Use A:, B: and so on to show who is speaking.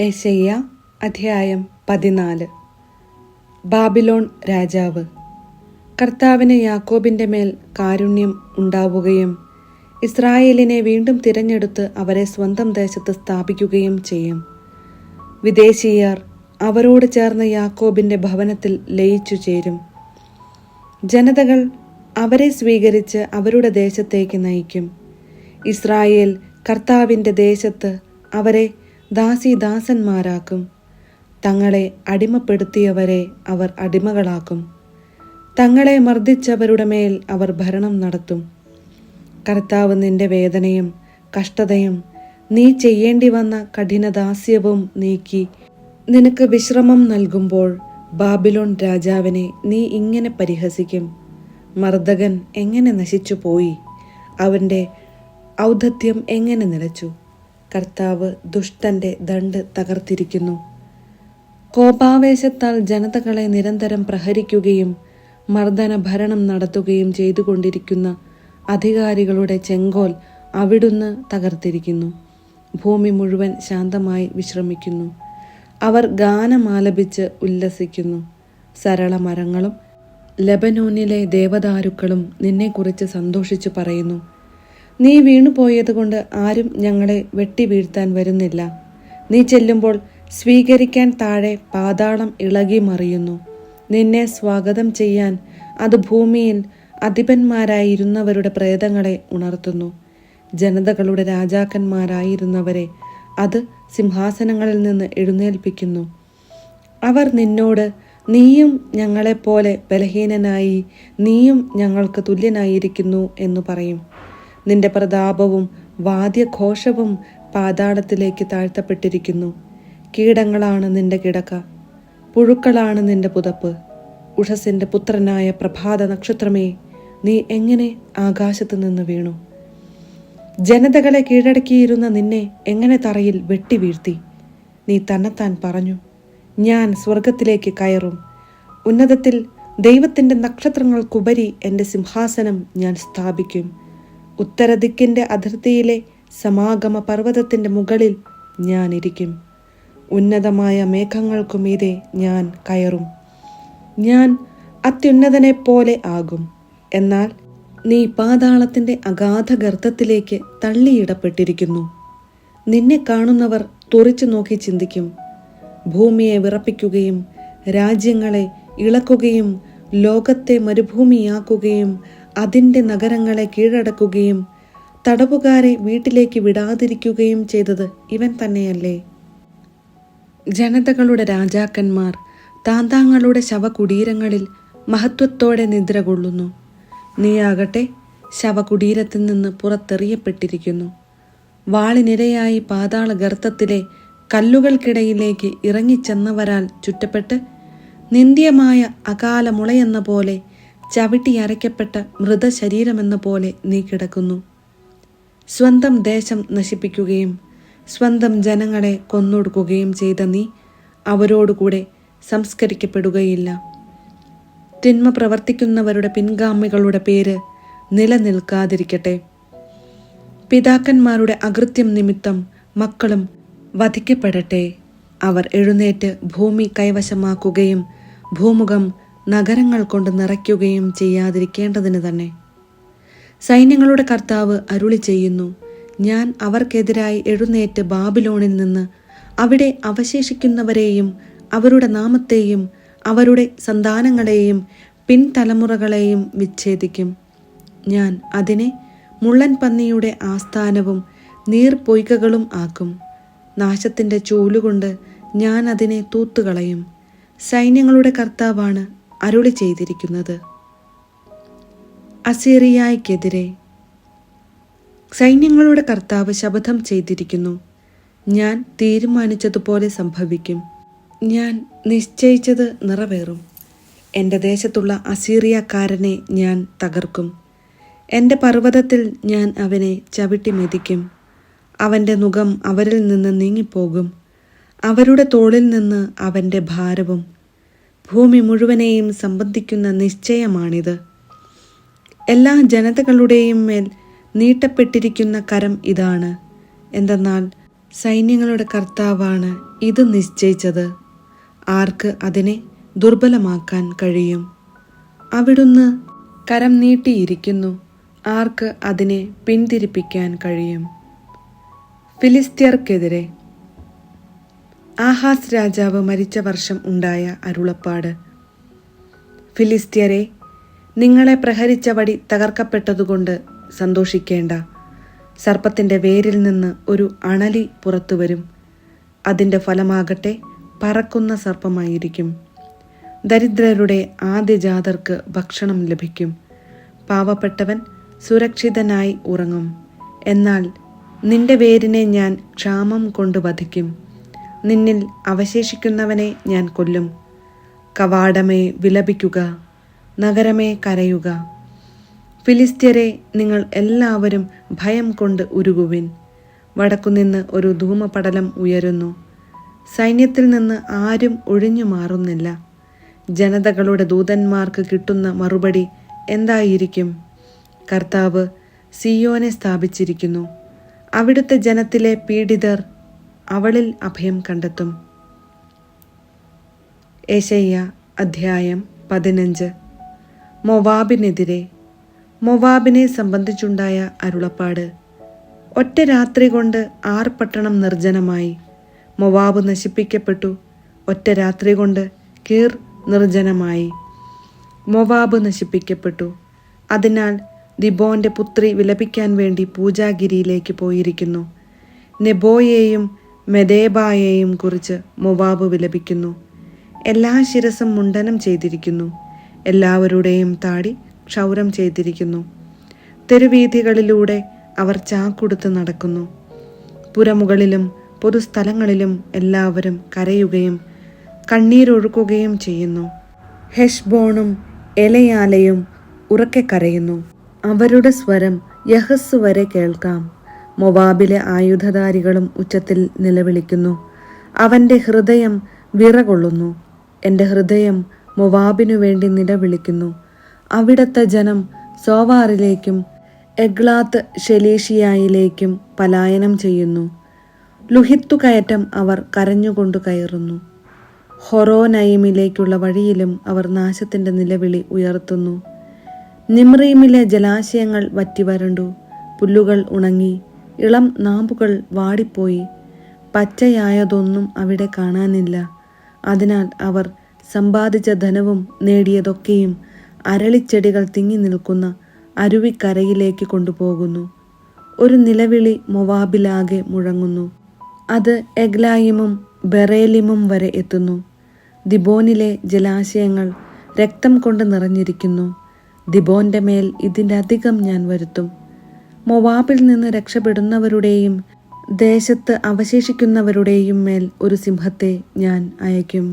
A: യെശയ്യാ അധ്യായം 14. ബാബിലോൺ രാജാവ്. കർത്താവിന് യാക്കോബിൻ്റെ മേൽ കാരുണ്യം ഉണ്ടാവുകയും ഇസ്രായേലിനെ വീണ്ടും തിരഞ്ഞെടുത്ത് അവരെ സ്വന്തം ദേശത്ത് സ്ഥാപിക്കുകയും ചെയ്യും. വിദേശീയർ അവരോട് ചേർന്ന് യാക്കോബിൻ്റെ ഭവനത്തിൽ ലയിച്ചു ചേരും. ജനതകൾ അവരെ സ്വീകരിച്ച് അവരുടെ ദേശത്തേക്ക് നയിക്കും. ഇസ്രായേൽ കർത്താവിൻ്റെ ദേശത്ത് അവരെ ദാസീദാസന്മാരാക്കും. തങ്ങളെ അടിമപ്പെടുത്തിയവരെ അവർ അടിമകളാക്കും. തങ്ങളെ മർദ്ദിച്ചവരുടെ മേൽ അവർ ഭരണം നടത്തും. കർത്താവ് നിന്റെ വേദനയും കഷ്ടതയും നീ ചെയ്യേണ്ടി വന്ന കഠിനദാസ്യവും നീക്കി നിനക്ക് വിശ്രമം നൽകുമ്പോൾ ബാബിലോൺ രാജാവിനെ നീ ഇങ്ങനെ പരിഹസിക്കും: മർദ്ദകൻ എങ്ങനെ നശിച്ചു പോയി, അവൻ്റെ ഔദ്ധത്യം എങ്ങനെ നിലച്ചു. കർത്താവ് ദുഷ്ടന്റെ ദണ്ഡ് തകർത്തിരിക്കുന്നു. കോപാവേശത്താൽ ജനതകളെ നിരന്തരം പ്രഹരിക്കുകയും മർദ്ദന ഭരണം നടത്തുകയും ചെയ്തുകൊണ്ടിരിക്കുന്ന അധികാരികളുടെ ചെങ്കോൽ അവിടുന്ന് തകർത്തിരിക്കുന്നു. ഭൂമി മുഴുവൻ ശാന്തമായി വിശ്രമിക്കുന്നു. അവർ ഗാനമാലപിച്ച് ഉല്ലസിക്കുന്നു. സരള മരങ്ങളും ലെബനോനിലെ ദേവദാരുക്കളും നിന്നെക്കുറിച്ച് സന്തോഷിച്ചു പറയുന്നു: നീ വീണുപോയതുകൊണ്ട് ആരും ഞങ്ങളെ വെട്ടി വീഴ്ത്താൻ വരുന്നില്ല. നീ ചെല്ലുമ്പോൾ സ്വീകരിക്കാൻ താഴെ പാതാളം ഇളകി മറിയുന്നു. നിന്നെ സ്വാഗതം ചെയ്യാൻ അത് ഭൂമിയിൽ അധിപന്മാരായിരുന്നവരുടെ പ്രേതങ്ങളെ ഉണർത്തുന്നു. ജനതകളുടെ രാജാക്കന്മാരായിരുന്നവരെ അത് സിംഹാസനങ്ങളിൽ നിന്ന് എഴുന്നേൽപ്പിക്കുന്നു. അവർ നിന്നോട്: നീയും ഞങ്ങളെപ്പോലെ ബലഹീനനായി, നീയും ഞങ്ങൾക്ക് തുല്യനായിരിക്കുന്നു എന്ന് പറയും. നിന്റെ പ്രതാപവും വാദ്യഘോഷവും പാതാളത്തിലേക്ക് താഴ്ത്തപ്പെട്ടിരിക്കുന്നു. കീടങ്ങളാണ് നിന്റെ കിടക്ക, പുഴുക്കളാണ് നിന്റെ പുതപ്പ്. ഉഷസിന്റെ പുത്രനായ പ്രഭാത നക്ഷത്രമേ, നീ എങ്ങനെ ആകാശത്ത് നിന്ന് വീണു? ജനതകളെ കീഴടക്കിയിരുന്ന നിന്നെ എങ്ങനെ തറയിൽ വെട്ടി വീഴ്ത്തി? നീ തന്നെത്താൻ പറഞ്ഞു: ഞാൻ സ്വർഗത്തിലേക്ക് കയറും, ഉന്നതത്തിൽ ദൈവത്തിൻ്റെ നക്ഷത്രങ്ങൾക്കുപരി എൻ്റെ സിംഹാസനം ഞാൻ സ്ഥാപിക്കും. ഉത്തരദിക്കിൻ്റെ അതിർത്തിയിലെ സമാഗമ പർവ്വതത്തിൻ്റെ മുകളിൽ ഞാൻ ഇരിക്കും. ഉന്നതമായ മേഘങ്ങൾക്കു മീതെ ഞാൻ കയറും. ഞാൻ അത്യുന്നതനെപ്പോലെ ആകും. എന്നാൽ നീ പാതാളത്തിൻ്റെ അഗാധ ഗർത്തത്തിലേക്ക് തള്ളിയിടപ്പെട്ടിരിക്കുന്നു. നിന്നെ കാണുന്നവർ തുറിച്ചു നോക്കി ചിന്തിക്കും: ഭൂമിയെ വിറപ്പിക്കുകയും രാജ്യങ്ങളെ ഇളക്കുകയും ലോകത്തെ മരുഭൂമിയാക്കുകയും അതിൻ്റെ നഗരങ്ങളെ കീഴടക്കുകയും തടവുകാരെ വീട്ടിലേക്ക് വിടാതിരിക്കുകയും ചെയ്തത് ഇവൻ തന്നെയല്ലേ? ജനതകളുടെ രാജാക്കന്മാർ താന്താങ്ങളുടെ ശവകുടീരങ്ങളിൽ മഹത്വത്തോടെ നിദ്ര കൊള്ളുന്നു. നീയാകട്ടെ ശവകുടീരത്തിൽ നിന്ന് പുറത്തെറിയപ്പെട്ടിരിക്കുന്നു. വാളിനിരയായി പാതാള ഗർത്തത്തിലെ കല്ലുകൾക്കിടയിലേക്ക് ഇറങ്ങിച്ചെന്നവരാൽ ചുറ്റപ്പെട്ട് നിന്ദ്യമായ അകാല മുളയെന്ന പോലെ, ചവിട്ടി അരയ്ക്കപ്പെട്ട മൃതശരീരമെന്ന പോലെ നീ കിടക്കുന്നു. സ്വന്തം ദേശം നശിപ്പിക്കുകയും സ്വന്തം ജനങ്ങളെ കൊന്നൊടുക്കുകയും ചെയ്ത നീ അവരോടുകൂടെ സംസ്കരിക്കപ്പെടുകയില്ല. തിന്മ പ്രവർത്തിക്കുന്നവരുടെ പിൻഗാമികളുടെ പേര് നിലനിൽക്കാതിരിക്കട്ടെ. പിതാക്കന്മാരുടെ അകൃത്യം നിമിത്തം മക്കളും വധിക്കപ്പെടട്ടെ. അവർ എഴുന്നേറ്റ് ഭൂമി കൈവശമാക്കുകയും ഭൂമുഖം നഗരങ്ങൾ കൊണ്ട് നിറയ്ക്കുകയും ചെയ്യാതിരിക്കേണ്ടതിന് തന്നെ. സൈന്യങ്ങളുടെ കർത്താവ് അരുളി ചെയ്യുന്നു: ഞാൻ അവർക്കെതിരായി എഴുന്നേറ്റ് ബാബിലോണിൽ നിന്ന് അവിടെ അവശേഷിക്കുന്നവരെയും അവരുടെ നാമത്തെയും അവരുടെ സന്താനങ്ങളെയും പിൻതലമുറകളെയും വിച്ഛേദിക്കും. ഞാൻ അതിനെ മുള്ളൻ പന്നിയുടെ ആസ്ഥാനവും നീർപ്പൊയ്കകളും ആക്കും. നാശത്തിൻ്റെ ചൂലുകൊണ്ട് ഞാൻ അതിനെ തൂത്തുകളയും. സൈന്യങ്ങളുടെ കർത്താവാണ് അരുളി ചെയ്തിരിക്കുന്നത്. അസീറിയായ്ക്കെതിരെ സൈന്യങ്ങളുടെ കർത്താവ് ശപഥം ചെയ്തിരിക്കുന്നു: ഞാൻ തീരുമാനിച്ചതുപോലെ സംഭവിക്കും. ഞാൻ നിശ്ചയിച്ചത് നിറവേറും. എൻ്റെ ദേശത്തുള്ള അസീറിയക്കാരനെ ഞാൻ തകർക്കും. എൻ്റെ പർവ്വതത്തിൽ ഞാൻ അവനെ ചവിട്ടി മെതിക്കും. അവൻ്റെ നുകം അവരിൽ നിന്ന് നീങ്ങിപ്പോകും. അവരുടെ തോളിൽ നിന്ന് അവൻ്റെ ഭാരവും. ഭൂമി മുഴുവനെയും സംബന്ധിക്കുന്ന നിശ്ചയമാണിത്. എല്ലാ ജനതകളുടെയും മേൽ നീട്ടപ്പെട്ടിരിക്കുന്ന കരം ഇതാണ്. എന്തെന്നാൽ സൈന്യങ്ങളുടെ കർത്താവാണ് ഇത് നിശ്ചയിച്ചത്. ആർക്ക് അതിനെ ദുർബലമാക്കാൻ കഴിയും? അവിടുന്ന് കരം നീട്ടിയിരിക്കുന്നു. ആർക്ക് അതിനെ പിന്തിരിപ്പിക്കാൻ കഴിയും? ഫിലിസ്ത്യർക്കെതിരെ. ആഹാസ് രാജാവ് മരിച്ച വർഷം ഉണ്ടായ അരുളപ്പാട്. ഫിലിസ്ത്യരെ, നിങ്ങളെ പ്രഹരിച്ച വടി തകർക്കപ്പെട്ടതുകൊണ്ട് സന്തോഷിക്കേണ്ട. സർപ്പത്തിൻ്റെ വേരിൽ നിന്ന് ഒരു അണലി പുറത്തുവരും. അതിൻ്റെ ഫലമാകട്ടെ പറക്കുന്ന സർപ്പമായിരിക്കും. ദരിദ്രരുടെ ആദ്യജാതർക്ക് ഭക്ഷണം ലഭിക്കും. പാവപ്പെട്ടവൻ സുരക്ഷിതനായി ഉറങ്ങും. എന്നാൽ നിന്റെ വേരിനെ ഞാൻ ക്ഷാമം കൊണ്ട് വധിക്കും. നിന്നിൽ അവശേഷിക്കുന്നവനെ ഞാൻ കൊല്ലും. കവാടമേ വിലപിക്കുക, നഗരമേ കരയുക. ഫിലിസ്ത്യരെ, നിങ്ങൾ എല്ലാവരും ഭയം കൊണ്ട് ഉരുകുവിൻ. വടക്കുനിന്ന് ഒരു ധൂമപടലം ഉയരുന്നു. സൈന്യത്തിൽ നിന്ന് ആരും ഒഴിഞ്ഞു മാറുന്നില്ല. ജനതകളുടെ ദൂതന്മാർക്ക് കിട്ടുന്ന മറുപടി എന്തായിരിക്കും? കർത്താവ് സിയോനെ സ്ഥാപിച്ചിരിക്കുന്നു. അവിടുത്തെ ജനത്തിലെ പീഡിതർ അവളിൽ അഭയം കണ്ടെത്തും. യെശയ്യാ അധ്യായം 15. മൊവാബിനെതിരെ. മൊവാബിനെ സംബന്ധിച്ചുണ്ടായ അരുളപ്പാട്. ഒറ്റ രാത്രി കൊണ്ട് ആർ പട്ടണം നിർജ്ജനമായി. മൊവാബ് നശിപ്പിക്കപ്പെട്ടു. ഒറ്റ രാത്രി കൊണ്ട് കീർ നിർജ്ജനമായി. മൊവാബ് നശിപ്പിക്കപ്പെട്ടു. അതിനാൽ ദിബോന്റെ പുത്രി വിലപിക്കാൻ വേണ്ടി പൂജാഗിരിയിലേക്ക് പോയിരിക്കുന്നു. നെബോയെയും മെദേബായെയും കുറിച്ച് മൊവാബ് വിലപിക്കുന്നു. എല്ലാ ശിരസും മുണ്ടനം ചെയ്തിരിക്കുന്നു. എല്ലാവരുടെയും താടി ക്ഷൗരം ചെയ്തിരിക്കുന്നു. തെരുവീഥികളിലൂടെ അവർ ചാക്കുടുത്ത് നടക്കുന്നു. പുരമുകളിലും പൊതുസ്ഥലങ്ങളിലും എല്ലാവരും കരയുകയും കണ്ണീരൊഴുക്കുകയും ചെയ്യുന്നു. ഹെഷ്ബോണും എലയാലയും ഉറക്കെ കരയുന്നു. അവരുടെ സ്വരം യഹസ് വരെ കേൾക്കാം. മൊവാബിലെ ആയുധധാരികളും ഉച്ചത്തിൽ നിലവിളിക്കുന്നു. അവൻ്റെ ഹൃദയം വിറകൊള്ളുന്നു. എൻ്റെ ഹൃദയം മൊവാബിനു വേണ്ടി നിലവിളിക്കുന്നു. അവിടത്തെ ജനം സോവാറിലേക്കും എഗ്ലാത്ത് ഷെലീഷിയായിലേക്കും പലായനം ചെയ്യുന്നു. ലുഹിത്തുകയറ്റം അവർ കരഞ്ഞുകൊണ്ടു കയറുന്നു. ഹൊറോനയിമിലേക്കുള്ള വഴിയിലും അവർ നാശത്തിൻ്റെ നിലവിളി ഉയർത്തുന്നു. നിമ്രീമിലെ ജലാശയങ്ങൾ വറ്റിവരണ്ടു. പുല്ലുകൾ ഉണങ്ങി. ഇളം നാമ്പുകൾ വാടിപ്പോയി. പച്ചയായതൊന്നും അവിടെ കാണാനില്ല. അതിനാൽ അവർ സമ്പാദിച്ച ധനവും നേടിയതൊക്കെയും അരളിച്ചെടികൾ തിങ്ങി നിൽക്കുന്ന അരുവിക്കരയിലേക്ക് കൊണ്ടുപോകുന്നു. ഒരു നിലവിളി മൊവാബിലാകെ മുഴങ്ങുന്നു. അത് എഗ്ലായിമും ബെറേലിമും വരെ എത്തുന്നു. ദിബോനിലെ ജലാശയങ്ങൾ രക്തം കൊണ്ട് നിറഞ്ഞിരിക്കുന്നു. ദിബോന്റെ മേൽ ഇതിൻ്റെ അധികം ഞാൻ വരുത്തും. മൊവാബിൽ നിന്ന് രക്ഷപ്പെടുന്നവരുടെയും ദേശത്ത് അവശേഷിക്കുന്നവരുടെയും മേൽ ഒരു സിംഹത്തെ ഞാൻ അയക്കും.